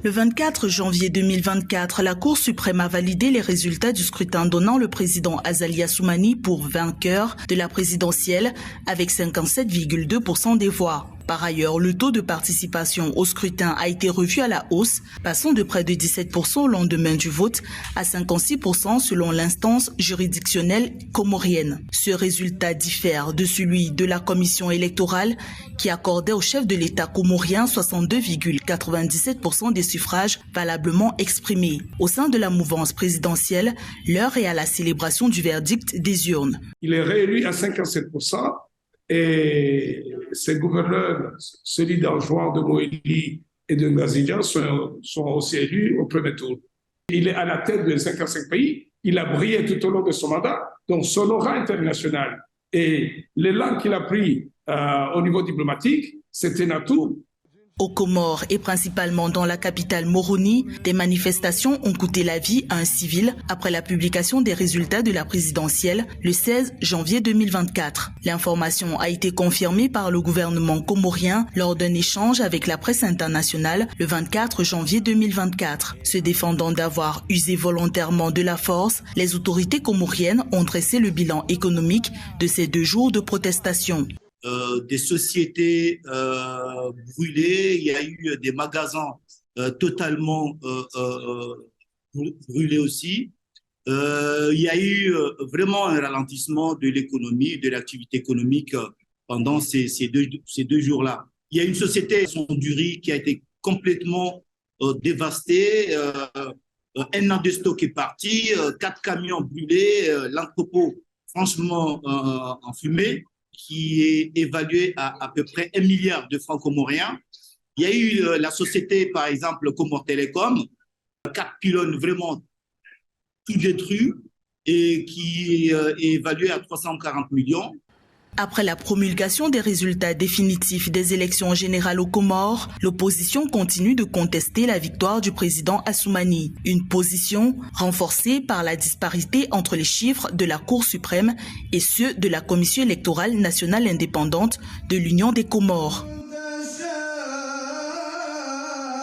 Le 24 janvier 2024, la Cour suprême a validé les résultats du scrutin donnant le président Azali Assoumani pour vainqueur de la présidentielle avec 57,2% des voix. Par ailleurs, le taux de participation au scrutin a été revu à la hausse, passant de près de 17% au lendemain du vote à 56% selon l'instance juridictionnelle comorienne. Ce résultat diffère de celui de la commission électorale qui accordait au chef de l'État comorien 62,97% des suffrages valablement exprimés. Au sein de la mouvance présidentielle, l'heure est à la célébration du verdict des urnes. Il est réélu à 57%. Et ces gouverneurs, celui d'Anjouan, de Moélie et de Ngazidjan, sont aussi élus au premier tour. Il est à la tête de 55 pays. Il a brillé tout au long de son mandat, donc son aura international. Et l'élan qu'il a pris au niveau diplomatique, c'est un atout. Aux Comores et principalement dans la capitale Moroni, des manifestations ont coûté la vie à un civil après la publication des résultats de la présidentielle le 16 janvier 2024. L'information a été confirmée par le gouvernement comorien lors d'un échange avec la presse internationale le 24 janvier 2024. Se défendant d'avoir usé volontairement de la force, les autorités comoriennes ont dressé le bilan économique de ces 2 jours de protestation. Des sociétés brûlées, il y a eu des magasins totalement brûlés aussi. Il y a eu vraiment un ralentissement de l'économie, de l'activité économique pendant ces deux jours-là. Il y a une société, son du riz, qui a été complètement dévastée. Un an de stock est parti, 4 camions brûlés, l'entrepôt franchement en fumée, qui est évalué à peu près 1 milliard de francs comoriens. Il y a eu la société, par exemple, Comore Télécom, 4 pylônes vraiment tout détruits et qui est évalué à 340 millions. Après la promulgation des résultats définitifs des élections générales aux Comores, l'opposition continue de contester la victoire du président Assoumani. Une position renforcée par la disparité entre les chiffres de la Cour suprême et ceux de la Commission électorale nationale indépendante de l'Union des Comores.